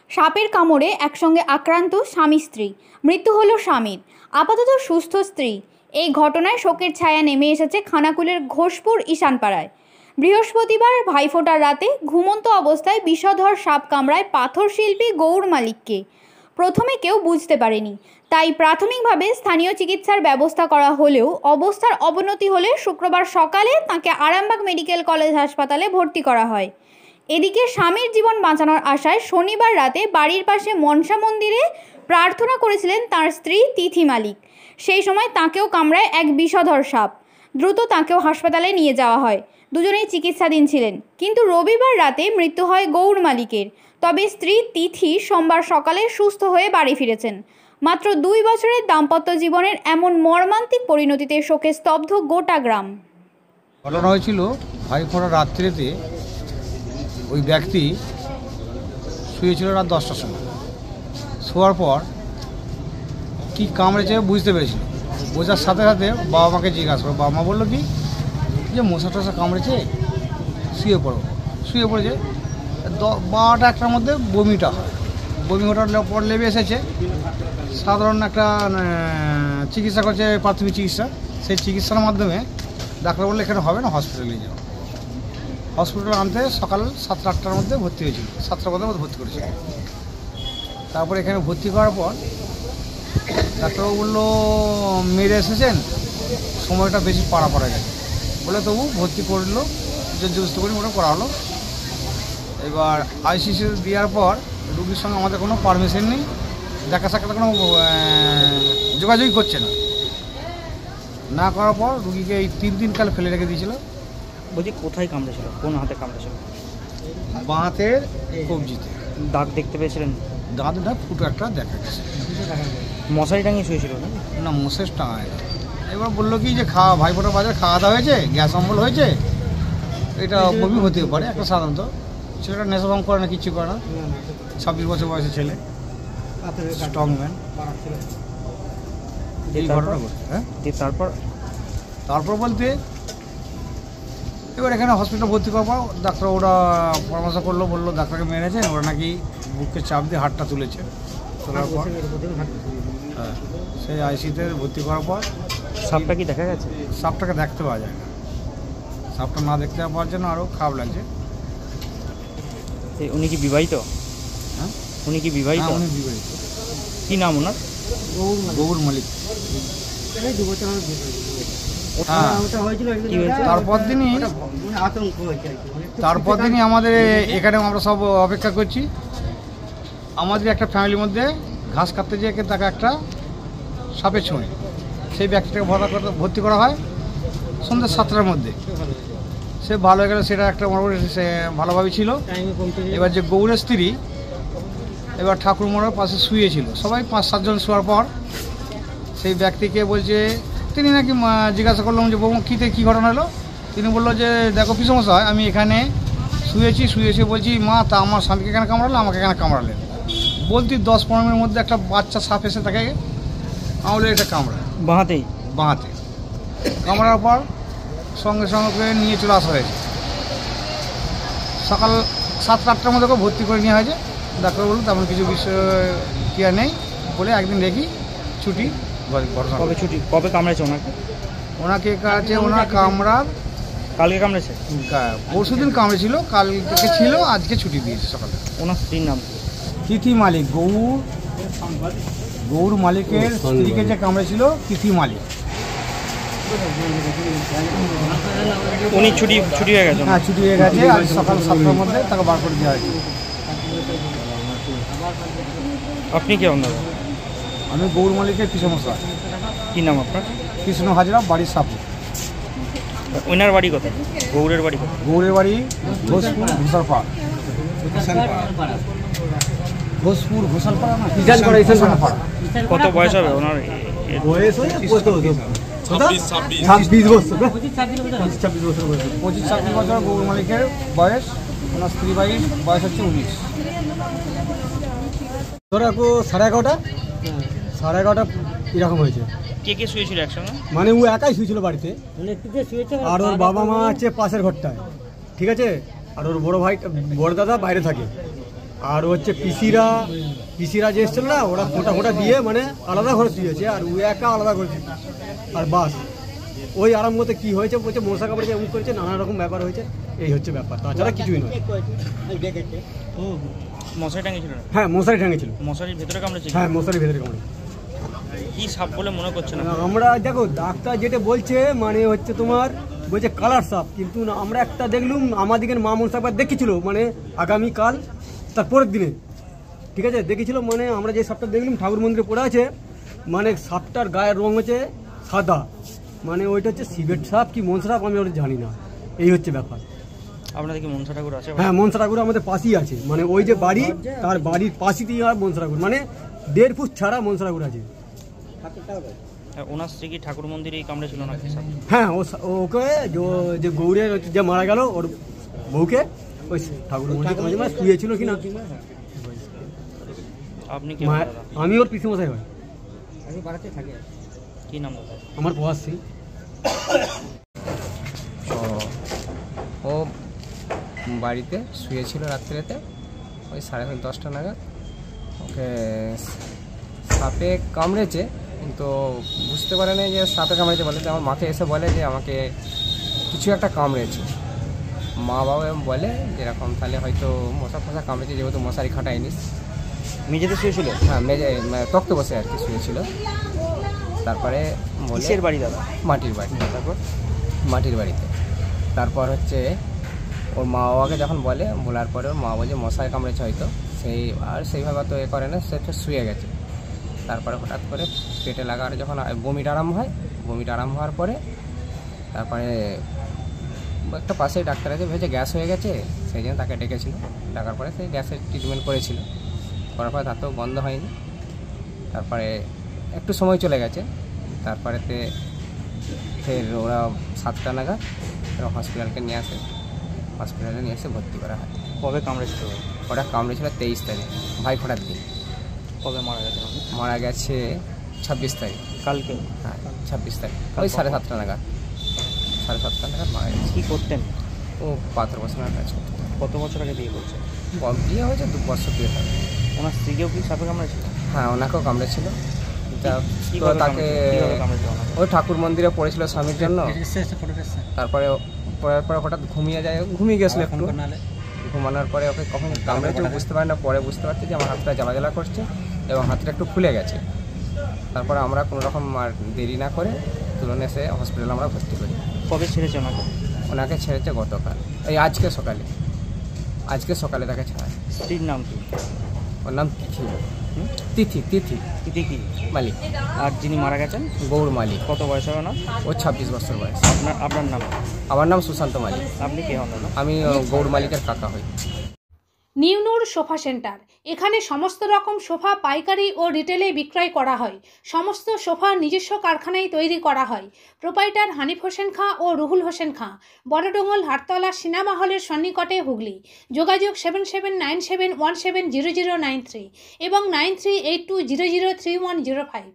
সাপের কামড়ে একসঙ্গে আক্রান্ত স্বামী স্ত্রী, মৃত্যু হলো স্বামীর, আপাতত সুস্থ স্ত্রী। এই ঘটনায় শোকের ছায়া নেমে এসেছে খানাকুলের ঘোষপুর ঈশানপাড়ায়। বৃহস্পতিবার ভাইফোঁটার রাতে ঘুমন্ত অবস্থায় বিষধর সাপ কামড়ায় পাথর শিল্পী গৌর মালিককে। প্রথমে কেউ বুঝতে পারেনি, তাই প্রাথমিকভাবে স্থানীয় চিকিৎসার ব্যবস্থা করা হলেও অবস্থার অবনতি হলে শুক্রবার সকালে তাঁকে আরামবাগ মেডিকেল কলেজ হাসপাতালে ভর্তি করা হয়। এদিকে স্বামীর জীবন বাঁচানোর আশায় শনিবার রাতে বাড়ির পাশে মনসা মন্দিরে প্রার্থনা করেছিলেন তার স্ত্রী তিথি মালিক। সেই সময় তাঁকেও কামড়ায় এক বিষধর সাপ। দ্রুত তাঁকেও হাসপাতালে নিয়ে যাওয়া হয়। দুজনেই চিকিৎসাধীন ছিলেন, কিন্তু রবিবার রাতে মৃত্যু হয় গৌর মালিকের। তবে স্ত্রী তিথি সোমবার সকালে সুস্থ হয়ে বাড়ি ফিরেছেন। মাত্র 2 বছরের দাম্পত্য জীবনের এমন মর্মান্তিক পরিণতিতে শোকে স্তব্ধ গোটা গ্রাম। ঘটনা হয়েছিল ভাইফোঁটার রাত্রিতে। ওই ব্যক্তি শুয়েছিল রাত 10টার সময়। শোয়ার পর কী কামড়েছে বুঝতে পেরেছিল। বোঝার সাথে সাথে বাবা মাকে জিজ্ঞাসা করো। বাবা মা বললো কি যে মশা টশা কামড়েছে, শুয়ে পড়ো। শুয়ে পড়েছে 12টা 1টার মধ্যে বমিটা হয়। বমি ওঠার পর লেবে এসেছে। সাধারণ একটা চিকিৎসা করছে, প্রাথমিক চিকিৎসা। সেই চিকিৎসার মাধ্যমে ডাক্তার বললে এখানে হবে না, হসপিটালে যাও। হসপিটালে আনতে সকাল 7টা 8টার মধ্যে ভর্তি হয়েছিল। 7টার মধ্যে ভর্তি করেছিল। তারপরে এখানে ভর্তি করার পর ডাক্তারবাবু বললো মেরে এসেছেন, সময়টা বেশি পাড়া গেছে বলে তবু ভর্তি করলো, যে জবস্ত করে ওটা করা হলো। এবার আইসিসি দেওয়ার পর রুগীর সঙ্গে আমাদের কোনো পারমিশন নেই, দেখা সাক্ষাৎ কোনো যোগাযোগই করছে না করার পর রুগীকে এই 3 দিন কাল ফেলে রেখে দিয়েছিল। বলছি কোথায় কামড়েছিল, কোন হাতে কামড়েছিল? বাঁ হাতের কবজিতে। দাগ দেখতে পেয়েছিলেন? দাঁতটা ফুটো একটা দেখা গেছে। মশারি টাঙিয়ে শুয়েছিল না? না, মশারি টাঙায় না। এবার বললো কি যে ভাইফোঁটা বাজার খাওয়া দাওয়া হয়েছে, গ্যাস অম্বল হয়েছে, এটা বমি হতে পারে একটা সাধারণত। ছেলেটা নেশা ভাঙ করে না, কিচ্ছু করে না। 26 বছর বয়সের ছেলে, স্ট্রংম্যান। এই ঘটনা ঘটে। হ্যাঁ, তারপর বলতে এবার এখানে হসপিটালে ভর্তি করার পর ডাক্তার ওরা পরামর্শ করলো, বললো ডাক্তারকে মেরেছে, ওরা নাকি বুককে চাপ দিয়ে হাতটা তুলেছে। তোলার পর হ্যাঁ, সেই আইসিতে ভর্তি করার পর সাপটা কি দেখা গেছে? সাপটাকে দেখতে পাওয়া যায় না। সাপটা না দেখতে পাওয়ার জন্য আরও খারাপ লাগছে। উনি কি বিবাহিত? হ্যাঁ, উনি কি বিবাহিত? উনি বিবাহিত। কি নাম ওনার? গৌর মালিক। তারপর দিনই আমাদের এখানে আমরা সব অপেক্ষা করছি। আমাদের একটা ফ্যামিলির মধ্যে ঘাস কাটতে যেয়ে তাকে একটা সাপে ছোঁয়। সেই ব্যক্তিটাকে ভর্তি করা হয় সন্ধ্যা 7টার মধ্যে। সে ভালো হয়ে গেল, সেটা একটা মোটামুটি সে ভালোভাবে ছিল। এবার যে গৌরের স্ত্রী এবার ঠাকুর মোড়ার পাশে শুয়েছিল, সবাই 5-7 জন শোয়ার পর সেই ব্যক্তিকে বলছে, তিনি নাকি জিজ্ঞাসা করলাম যে বৌমা কী ঘটনা হলো। তিনি বললো যে দেখো কী সমস্যা হয়, আমি এখানে শুয়েছি বলছি মা তা আমার স্বামীকে এখানে কামড়ালো, আমাকে এখানে কামড়ালেন। বলতে 10-15 মিনিটের মধ্যে একটা বাচ্চা সাপ এসে তাকে আমাদের এটা কামড়ায় বাঁহাতে কামড়ার পর সঙ্গে সঙ্গে নিয়ে চলে আসা হয়েছে। সকাল 7টা 8টার মধ্যে ভর্তি করে নেওয়া হয়েছে। ডাক্তার বলল তেমন কিছু বিষয় ক্রিয়া নেই বলে একদিন রেখি ছুটি। কবে কামড়েছে ওনাকে কাছে ওনার কামড়ার কালকে কামড়েছে? পরশুদিন কামড়েছিল, কাল থেকে ছিল, আজকে ছুটি দিয়েছে সকালে। ওনার স্ত্রীর নাম তিথি মালিক। গৌর মালিকের স্ত্রীকে যে কামড়েছিল তিথি মালিক। উনি ছুটি হয়ে গেছে? হ্যাঁ, ছুটি হয়ে গেছে। আজ সকাল 7টার মধ্যে তাকে বার করে দেওয়া হয়েছে। আপনি কে হন দাদা? আমি গৌর মালিকের কৃষ্ণমশা। কী নাম আপনার? কৃষ্ণ হাজরা, বাড়ির সাপুর। ওনার বাড়ি কোথায়? গৌরের বাড়ি কোথায়? গৌরের বাড়ি ঘোষপুর ঘোষালপাড়া না, কত বয়স হবে ওনার? বয়স 26 বছর। 25-26 বছর গৌর মালিকের বয়স। ওনার স্ত্রী বাড়ির বয়স হচ্ছে 19। ধরো 11:30 এরকম হয়েছে। কে শুয়েছিল একসঙ্গে? মানে ও একাই শুয়েছিল বাড়িতে, আর ওর বাবা মা আছে পাশের ঘরটায়, ঠিক আছে। আর ওর বড় দাদা বাইরে থাকে। আর হচ্ছে পিসিরা যে এসছিল না, ওরা ফোঁটা ফোঁটা দিয়ে মানে আলাদা ঘরে শুয়েছে, আর ও একা আলাদা ঘরে শুয়েছে। আর বাস ওই আরম্ভতে কি হয়েছে বলছে মশা কামড়েছে, এমন করেছে, নানা রকম ব্যাপার হয়েছে। এই হচ্ছে ব্যাপার, তাছাড়া কিছুই নয়। মশারি টাঙিয়েছিল না? হ্যাঁ, মশারি টাঙিয়েছিল। মশারির ভেতরে কামড়েছিল? হ্যাঁ, মশারি ভেতরে কামড়ে। কি সাপ বলে মনে করছে না? আমরা দেখো ডাক্তার যেটা বলছে মানে হচ্ছে তোমার বলছে কালার সাপ, কিন্তু না, আমরা একটা দেখলুম আমাদিকে মা মনসা একবার দেখেছিল মানে আগামীকাল তার পরের দিনে, ঠিক আছে, দেখেছিল। মানে আমরা যে সাপটা দেখলাম ঠাকুর মন্দিরে পড়ে আছে, মানে সাপটার গায়ের রং হচ্ছে সাদা, মানে ওইটা হচ্ছে সিবেট সাপ কি মনসা সাপ আমি ওটা জানি না। এই হচ্ছে ব্যাপার। আপনাদের কি মনসা ঠাকুর আছে? হ্যাঁ, মনসা ঠাকুর আমাদের পাশেই আছে, মানে ওই যে বাড়ি তার বাড়ির পাশেই আর মনসা ঠাকুর, মানে 1.5 ফুট ছাড়া মনসা ঠাকুর আছে। ওনার স্ত্রী কি ঠাকুর মন্দিরেই কামড়েছিল নাকি সাপ? হ্যাঁ, ওকে যে গৌরের যে মারা গেল ওর বউকে ওই ঠাকুর মন্দিরে মানে শুয়েছিল কিনা। আপনি কি? আমি ওর পিসিমশাই হয়। কি নাম দাদা? আমার প্রভাস সিং। ও বাড়িতে শুয়েছিল রাত্রিতে ওই 10:30 নাগাদ। ওকে সাপে কামড়েছে, কিন্তু বুঝতে পারে না যে সাপে কামড়েছে বলে। আমার মাকে এসে বলে যে আমাকে কিছু একটা কামড়েছে। মা বাবা বলে যেরকম তাহলে হয়তো মশা ফসা কামড়েছে, যেহেতু মশারি খাটায়নি। মেঝেতে শুয়েছিল? হ্যাঁ, মেঝে তক্তে বসে আর কি শুয়েছিল। তারপরে কিসের বাড়ি দাদা? মাটির বাড়ি। তারপর মাটির বাড়িতে তারপর হচ্ছে ওর মা বাবাকে যখন বলার পরে ওর মা বলছে মশায় কামড়েছে হয়তো, সেইভাবে তো করে না, সে তো শুয়ে গেছে। তারপরে হঠাৎ করে পেটে লাগার যখন বমিটা আরম্ভ হয়, বমিটা আরম্ভ হওয়ার পরে তারপরে একটা পাশেই ডাক্তার আছে, ভেবেছে গ্যাস হয়ে গেছে, সেই জন্য তাকে ডেকেছিল। ডাকার পরে সেই গ্যাসের ট্রিটমেন্ট করেছিল, করার পরে তাতেও বন্ধ হয়নি। তারপরে একটু সময় চলে গেছে, তারপরেতে ফের ওরা 7টা নাগাদ হসপিটালকে নিয়ে আসে। হসপিটালে নিয়ে এসে ভর্তি করা হয়। কবে কামড়েছিল? ওরা কামড়েছিল 23 তারিখ, ভাইফোঁটার দিন। কবে মারা গেছে? মারা গেছে 26 তারিখ। কালকে? হ্যাঁ, 26 তারিখ ওই 7:30 নাগাদ। 7:30 নাগাদ মারা গেছে। কী করতেন? ও পাথর বসানোর কাজ করতো। কত বছর আগে বিয়ে করছে? বিয়ে হয়েছে 2 বছর বিয়ে থাকে। ওনার স্ত্রীকেও কি সাপে কামড়েছিল? হ্যাঁ, ওনাকেও কামড়েছিল। তো তাকে কামড়েছিল? ওই ঠাকুর মন্দিরে পড়েছিল স্বামীর জন্য। তারপরে পড়ার পরে হঠাৎ ঘুমিয়ে গেছিলো একটু। ঘুমানোর পরে ওকে কখন কামড়েছে বুঝতে পারে না, পরে বুঝতে পারছে যে আমার হাতটা জ্বালা করছে এবং হাতটা একটু ফুলে গেছে। তারপরে আমরা কোনো রকম আর দেরি না করে তুলনে এসে হসপিটালে আমরা ভর্তি করি। কবে ছেড়েছে ওনাকে? ওনাকে ছেড়েছে গতকাল, আজকে সকালে তাকে ছাড়া। স্ত্রীর নাম কি? ওর নাম তিথি কি মালিক। আর যিনি মারা গেছেন? গৌর মালিক। কত বয়স হবে না? ও 26 বছর বয়স। আপনার নাম? আমার নাম সুশান্ত মালিক। আপনি কে হন? আমি গৌর মালিকের কাকা হই। নিউ নূর সোফা সেন্টার, এখানে সমস্ত রকম সোফা পাইকারি ও রিটেলে বিক্রয় করা হয়। সমস্ত সোফা নিজস্ব কারখানায় তৈরি করা হয়। প্রোপাইটার হানিফ হোসেন খাঁ ও রুহুল হোসেন খাঁ, বড়ডোঙ্গল হাটতলা সিনেমা হলের সন্নিকটে, হুগলি। যোগাযোগ 7797170093 এবং 9382003105।